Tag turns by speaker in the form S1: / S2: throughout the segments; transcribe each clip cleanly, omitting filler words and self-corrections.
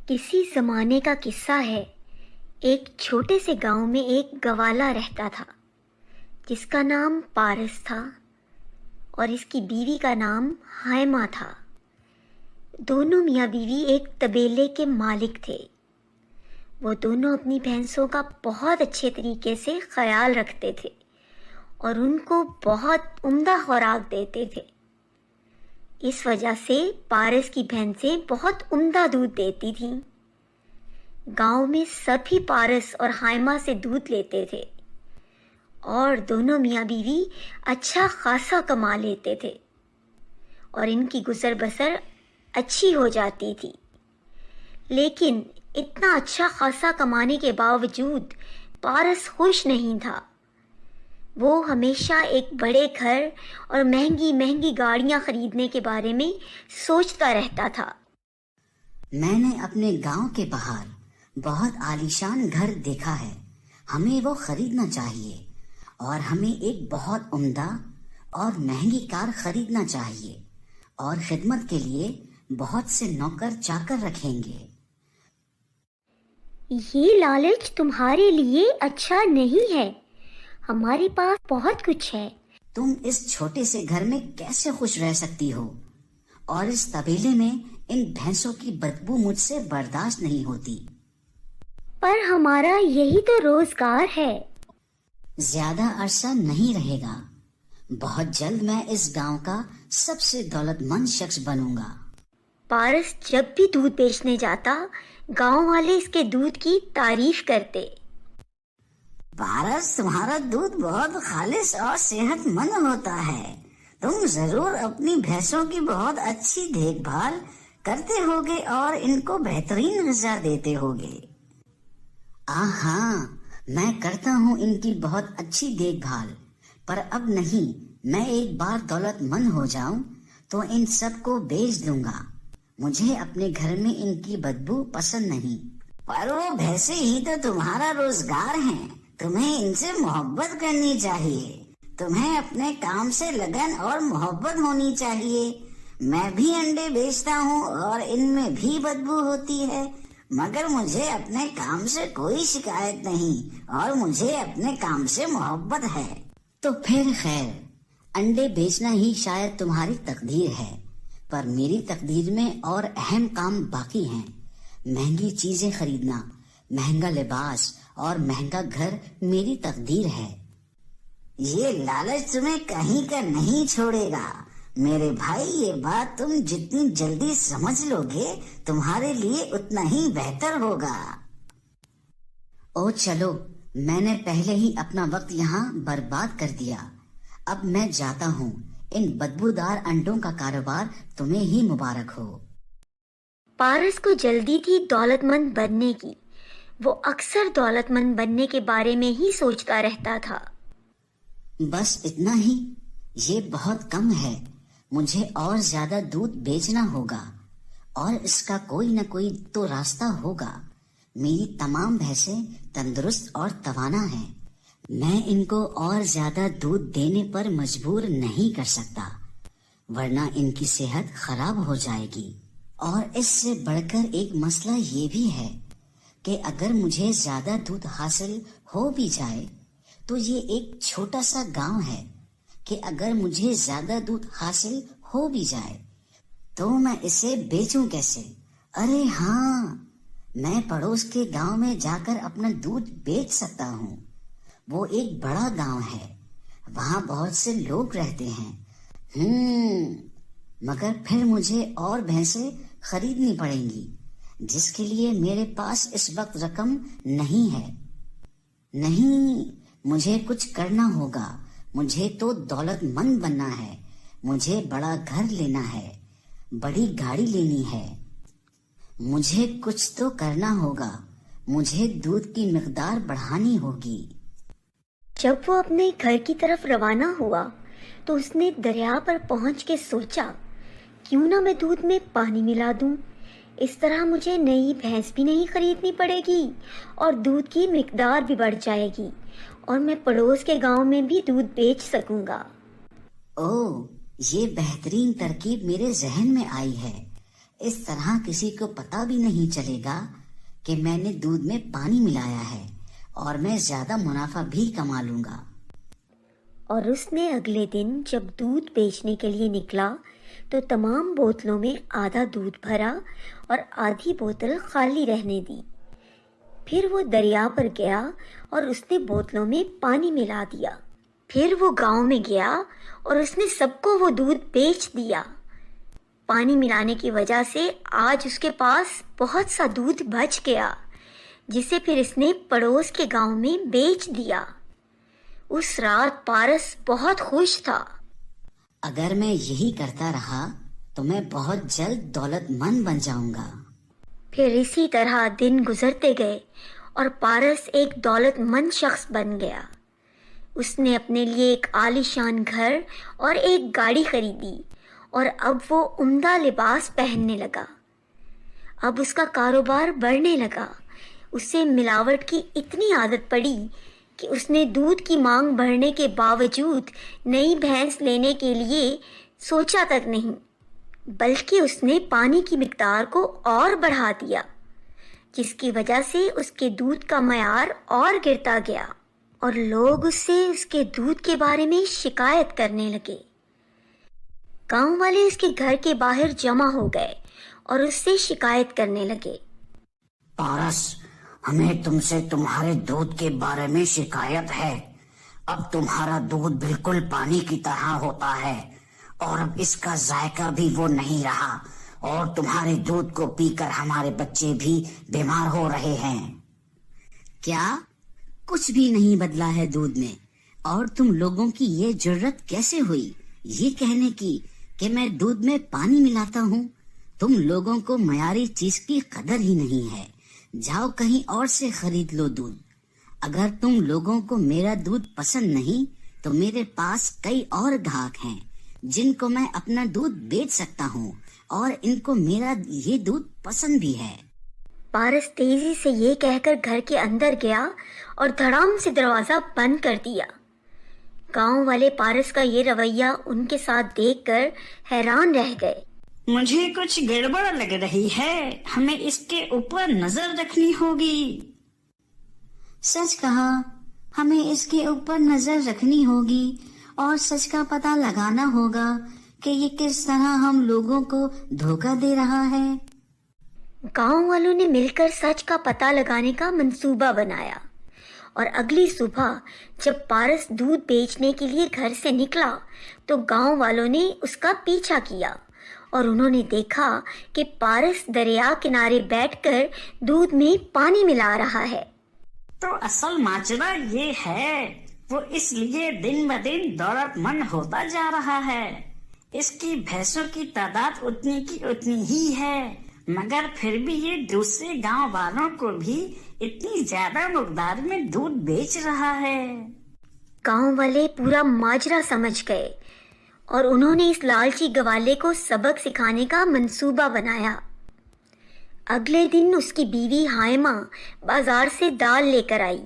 S1: کسی زمانے کا قصہ ہے۔ ایک چھوٹے سے گاؤں میں ایک گوالا رہتا تھا جس کا نام پارس تھا اور اس کی بیوی کا نام ہائمہ تھا۔ دونوں میاں بیوی ایک طبیلے کے مالک تھے۔ وہ دونوں اپنی بھینسوں کا بہت اچھے طریقے سے خیال رکھتے تھے اور ان کو بہت عمدہ خوراک دیتے تھے۔ اس وجہ سے پارس کی بھینسیں بہت عمدہ دودھ دیتی تھیں۔ گاؤں میں سبھی پارس اور ہائمہ سے دودھ لیتے تھے اور دونوں میاں بیوی اچھا خاصا کما لیتے تھے اور ان کی گزر بسر اچھی ہو جاتی تھی۔ لیکن اتنا اچھا خاصا کمانے کے باوجود پارس خوش نہیں تھا۔ وہ ہمیشہ ایک بڑے گھر اور مہنگی مہنگی گاڑیاں خریدنے کے بارے میں سوچتا رہتا تھا۔
S2: میں نے اپنے گاؤں کے باہر بہت عالیشان گھر دیکھا ہے، ہمیں وہ خریدنا چاہیے اور ہمیں ایک بہت عمدہ اور مہنگی کار خریدنا چاہیے اور خدمت کے لیے بہت سے نوکر چاکر رکھیں گے۔
S1: یہ لالچ تمہارے لیے اچھا نہیں ہے، ہمارے پاس بہت کچھ ہے۔
S2: تم اس چھوٹے سے گھر میں کیسے خوش رہ سکتی ہو؟ اور اس طبیلے میں ان بھینسوں کی بدبو مجھ سے برداشت نہیں ہوتی۔
S1: پر ہمارا یہی تو روزگار ہے۔
S2: زیادہ عرصہ نہیں رہے گا، بہت جلد میں اس گاؤں کا سب سے دولت مند شخص بنوں گا۔
S1: پارس جب بھی دودھ بیچنے جاتا، گاؤں والے اس کے دودھ کی تعریف کرتے۔
S2: پارس، تمہارا دودھ بہت خالص اور صحت مند ہوتا ہے۔ تم ضرور اپنی بھینسوں کی بہت اچھی دیکھ بھال کرتے ہوگے اور ان کو بہترین غذا دیتے ہوگے۔ ہاں، میں کرتا ہوں ان کی بہت اچھی دیکھ بھال، پر اب نہیں۔ میں ایک بار دولت مند ہو جاؤں تو ان سب کو بیچ دوں گا۔ مجھے اپنے گھر میں ان کی بدبو پسند نہیں۔ پر وہ بھینسیں ہی تو تمہارا روزگار ہیں، تمہیں ان سے محبت کرنی چاہیے۔ تمہیں اپنے کام سے لگن اور محبت ہونی چاہیے۔ میں بھی انڈے بیچتا ہوں اور ان میں بھی بدبو ہوتی ہے، مگر مجھے اپنے کام سے کوئی شکایت نہیں اور مجھے اپنے کام سے محبت ہے۔ تو پھر خیر، انڈے بیچنا ہی شاید تمہاری تقدیر ہے، پر میری تقدیر میں اور اہم کام باقی ہیں۔ مہنگی چیزیں خریدنا، مہنگا لباس اور مہنگا گھر میری تقدیر ہے۔ یہ لالچ تمہیں کہیں کا نہیں چھوڑے گا میرے بھائی۔ یہ بات تم جتنی جلدی سمجھ لو گے تمہارے لیے اتنا ہی بہتر ہوگا۔ او چلو، میں نے پہلے ہی اپنا وقت یہاں برباد کر دیا، اب میں جاتا ہوں۔ ان بدبودار انڈوں کا کاروبار تمہیں ہی مبارک ہو۔
S1: پارس کو جلدی تھی دولت مند بننے کی۔ وہ اکثر دولت مند بننے کے بارے میں ہی سوچتا رہتا تھا۔
S2: بس اتنا ہی؟ یہ بہت کم ہے۔ مجھے اور زیادہ دودھ بیچنا ہوگا اور اس کا کوئی نہ کوئی تو راستہ ہوگا۔ میری تمام بھینسیں تندرست اور توانا ہیں، میں ان کو اور زیادہ دودھ دینے پر مجبور نہیں کر سکتا، ورنہ ان کی صحت خراب ہو جائے گی۔ اور اس سے بڑھ کر ایک مسئلہ یہ بھی ہے کہ اگر مجھے زیادہ دودھ حاصل ہو بھی جائے تو یہ ایک چھوٹا سا گاؤں ہے کہ اگر مجھے زیادہ دودھ حاصل ہو بھی جائے تو میں اسے بیچوں کیسے؟ ارے ہاں، میں پڑوس کے گاؤں میں جا کر اپنا دودھ بیچ سکتا ہوں۔ وہ ایک بڑا گاؤں ہے، وہاں بہت سے لوگ رہتے ہیں۔ مگر پھر مجھے اور بھینسیں خریدنی پڑیں گی، جس کے لیے میرے پاس اس وقت رقم نہیں ہے۔ نہیں، مجھے کچھ کرنا ہوگا۔ مجھے تو دولت مند بننا ہے، مجھے بڑا گھر لینا ہے، بڑی گاڑی لینی ہے۔ مجھے کچھ تو کرنا ہوگا، مجھے دودھ کی مقدار بڑھانی ہوگی۔
S1: جب وہ اپنے گھر کی طرف روانہ ہوا تو اس نے دریا پر پہنچ کے سوچا، کیوں نہ میں دودھ میں پانی ملا دوں، اس طرح مجھے نئی بھینس بھی نہیں خریدنی پڑے گی اور دودھ کی مقدار بھی بڑھ جائے گی اور میں پڑوس کے گاؤں میں بھی دودھ بیچ سکوں گا۔
S2: یہ بہترین ترکیب میرے ذہن میں آئی ہے۔ اس طرح کسی کو پتا بھی نہیں چلے گا کہ میں نے دودھ میں پانی ملایا ہے، اور میں زیادہ منافع بھی کما لوں گا۔
S1: اور اس نے اگلے دن جب دودھ بیچنے کے لیے نکلا تو تمام بوتلوں میں آدھا دودھ بھرا اور آدھی بوتل خالی رہنے دی۔ پھر وہ دریا پر گیا اور اس نے بوتلوں میں پانی ملا دیا۔ پھر وہ گاؤں میں گیا اور اس نے سب کو وہ دودھ بیچ دیا۔ پانی ملانے کی وجہ سے آج اس کے پاس بہت سا دودھ بچ گیا، جسے پھر اس نے پڑوس کے گاؤں میں بیچ دیا۔ اس رات پارس بہت خوش تھا۔
S2: اگر میں یہی کرتا رہا تو میں بہت جلد دولت مند بن جاؤں گا۔
S1: پھر اسی طرح دن گزرتے گئے اور پارس ایک دولت مند شخص بن گیا۔ اس نے اپنے لیے ایک عالیشان گھر اور ایک گاڑی خریدی، اور اب وہ عمدہ لباس پہننے لگا۔ اب اس کا کاروبار بڑھنے لگا۔ اسے ملاوٹ کی اتنی عادت پڑی کہ اس نے دودھ کی مانگ بڑھنے کے باوجود نئی بھینس لینے کے لیے سوچا تک نہیں، بلکہ اس نے پانی کی مقدار کو اور بڑھا دیا، جس کی وجہ سے اس کے دودھ کا معیار اور گرتا گیا، اور لوگ اس سے اس کے دودھ کے بارے میں شکایت کرنے لگے۔ گاؤں والے اس کے گھر کے باہر جمع ہو گئے اور اس سے شکایت کرنے لگے۔
S2: پارس، ہمیں تم سے تمہارے دودھ کے بارے میں شکایت ہے۔ اب تمہارا دودھ بالکل پانی کی طرح ہوتا ہے، اور اب اس کا ذائقہ بھی وہ نہیں رہا، اور تمہارے دودھ کو پی کر ہمارے بچے بھی بیمار ہو رہے ہیں۔ کیا کچھ بھی نہیں بدلا ہے دودھ میں؟ اور تم لوگوں کی یہ جرت کیسے ہوئی یہ کہنے کی کہ میں دودھ میں پانی ملاتا ہوں؟ تم لوگوں کو معیاری چیز کی قدر ہی نہیں ہے۔ جاؤ کہیں اور سے خرید لو دودھ۔ اگر تم لوگوں کو میرا دودھ پسند نہیں تو میرے پاس کئی اور گاہک ہیں جن کو میں اپنا دودھ بیچ سکتا ہوں، اور ان کو میرا یہ دودھ پسند بھی ہے۔
S1: پارس تیزی سے یہ کہہ کر گھر کے اندر گیا اور دھڑام سے دروازہ بند کر دیا۔ گاؤں والے پارس کا یہ رویہ ان کے ساتھ دیکھ کر حیران رہ گئے۔
S2: مجھے کچھ گڑبڑ لگ رہی ہے، ہمیں اس کے اوپر نظر رکھنی ہوگی۔ سچ کہا، ہمیں اس کے اوپر نظر رکھنی ہوگی اور سچ کا پتہ لگانا ہوگا کہ یہ کس طرح ہم لوگوں کو دھوکہ دے رہا ہے۔
S1: گاؤں والوں نے مل کر سچ کا پتہ لگانے کا منصوبہ بنایا، اور اگلی صبح جب پارس دودھ بیچنے کے لیے گھر سے نکلا تو گاؤں والوں نے اس کا پیچھا کیا، اور انہوں نے دیکھا کہ پارس دریا کنارے بیٹھ کر دودھ میں پانی ملا رہا ہے۔
S2: تو اصل ماجرا یہ ہے، وہ اس لیے دن بدن دولت مند ہوتا جا رہا ہے۔ اس کی بھینسوں کی تعداد اتنی کی اتنی ہی ہے، مگر پھر بھی یہ دوسرے گاؤں والوں کو بھی اتنی زیادہ مقدار میں دودھ بیچ رہا ہے۔
S1: گاؤں والے پورا ماجرا سمجھ گئے، اور انہوں نے اس لالچی گوالے کو سبق سکھانے کا منصوبہ بنایا۔ اگلے دن اس کی بیوی ہائمہ بازار سے دال لے کر آئی۔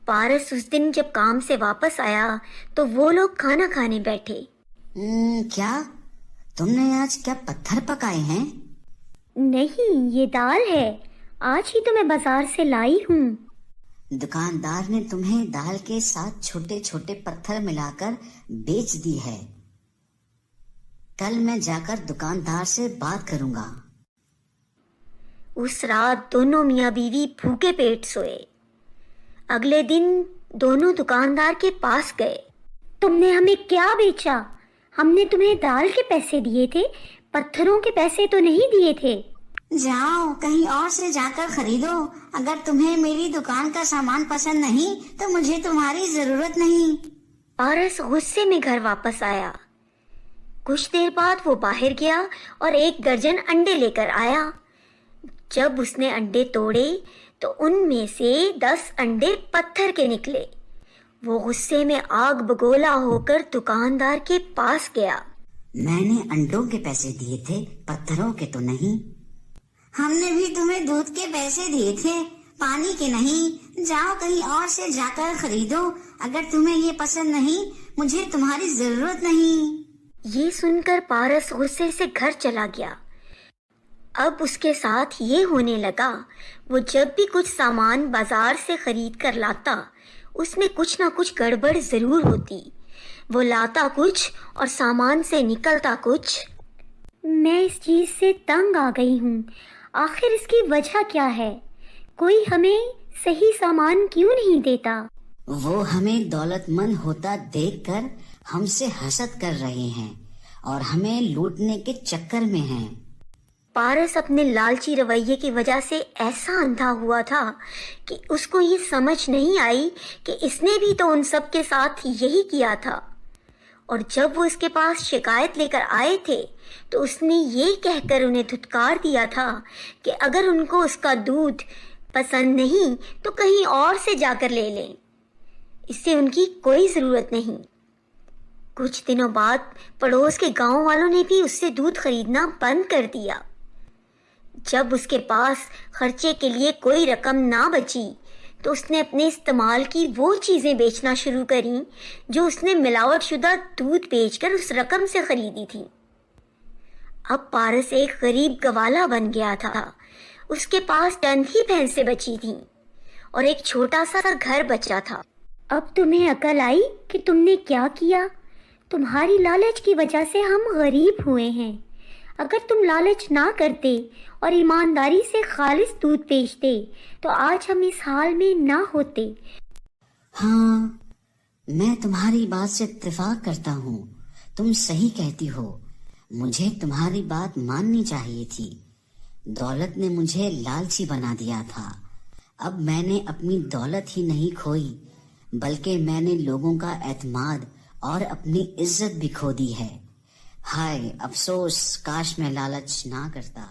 S1: پارس اس دن جب کام سے واپس آیا تو وہ لوگ کھانا کھانے بیٹھے۔
S2: کیا تم نے آج کیا پتھر پکائے ہیں؟
S1: نہیں، یہ دال ہے، آج ہی تو میں بازار سے لائی ہوں۔
S2: دکاندار نے تمہیں دال کے ساتھ چھوٹے چھوٹے پتھر ملا کر بیچ دی ہے۔ کل میں جا کر دکاندار سے بات کروں گا۔
S1: اس رات دونوں میاں بیوی بھوکے پیٹ سوئے۔ اگلے دن دونوں دکاندار کے پاس گئے۔ تم نے ہمیں کیا بیچا؟ ہم نے تمہیں دال کے پیسے دیے تھے، پتھروں کے پیسے تو نہیں دیے تھے۔
S2: جاؤ کہیں اور سے جا کر خریدو۔ اگر تمہیں میری دکان کا سامان پسند نہیں تو مجھے تمہاری ضرورت نہیں۔
S1: پارس غصے میں گھر واپس آیا۔ کچھ دیر بعد وہ باہر گیا اور 1 درجن انڈے لے کر آیا۔ جب اس نے انڈے توڑے تو ان میں سے 10 انڈے پتھر کے نکلے۔ وہ غصے میں آگ بگولا ہو کر دکاندار کے پاس گیا۔
S2: میں نے انڈوں کے پیسے دیے تھے، پتھروں کے تو نہیں۔ ہم نے بھی تمہیں دودھ کے پیسے دیے تھے، پانی کے نہیں۔ جاؤ کہیں اور سے جا کر خریدو۔ اگر تمہیں یہ پسند نہیں، مجھے تمہاری ضرورت نہیں۔
S1: یہ سن کر پارس غصے سے گھر چلا گیا اب اس کے ساتھ یہ ہونے لگا، وہ جب بھی کچھ سامان بازار سے خرید کر لاتا اس میں کچھ نہ کچھ گڑبڑ ضرور ہوتی۔ وہ لاتا کچھ اور سامان سے نکلتا کچھ۔ میں اس چیز سے تنگ آ گئی ہوں، آخر اس کی وجہ کیا ہے؟ کوئی ہمیں صحیح سامان کیوں نہیں دیتا؟
S2: وہ ہمیں دولت مند ہوتا دیکھ کر ہم سے حسد کر رہے ہیں اور ہمیں لوٹنے کے چکر میں ہیں۔
S1: پارس اپنے لالچی رویے کی وجہ سے ایسا اندھا ہوا تھا کہ اس کو یہ سمجھ نہیں آئی کہ اس نے بھی تو ان سب کے ساتھ یہی کیا تھا، اور جب وہ اس کے پاس شکایت لے کر آئے تھے تو اس نے یہ کہہ کر انہیں دھتکار دیا تھا کہ اگر ان کو اس کا دودھ پسند نہیں تو کہیں اور سے جا کر لے لیں، اس سے ان کی کوئی ضرورت نہیں۔ کچھ دنوں بعد پڑوس کے گاؤں والوں نے بھی اس سے دودھ خریدنا بند کر دیا۔ جب اس کے پاس خرچے کے لیے کوئی رقم نہ بچی تو اس نے اپنے استعمال کی وہ چیزیں بیچنا شروع کریں جو اس نے ملاوٹ شدہ دودھ بیچ کر اس رقم سے خریدی تھی۔ اب پارس ایک غریب گوالا بن گیا تھا۔ اس کے پاس چند ہی بھینسیں بچی تھیں اور ایک چھوٹا سا گھر بچا تھا۔ اب تمہیں عقل آئی کہ تم نے کیا کیا؟ تمہاری لالچ کی وجہ سے ہم غریب ہوئے ہیں۔ اگر تم لالچ نہ کرتے اور ایمانداری سے خالص دودھ بیچتے تو آج ہم اس حال میں نہ ہوتے۔
S2: ہاں، میں تمہاری بات سے اتفاق کرتا ہوں، تم صحیح کہتی ہو، مجھے تمہاری بات ماننی چاہیے تھی۔ دولت نے مجھے لالچی بنا دیا تھا۔ اب میں نے اپنی دولت ہی نہیں کھوئی بلکہ میں نے لوگوں کا اعتماد اور اپنی عزت بھی کھو دی ہے۔ ہائے افسوس، کاش میں لالچ نہ کرتا۔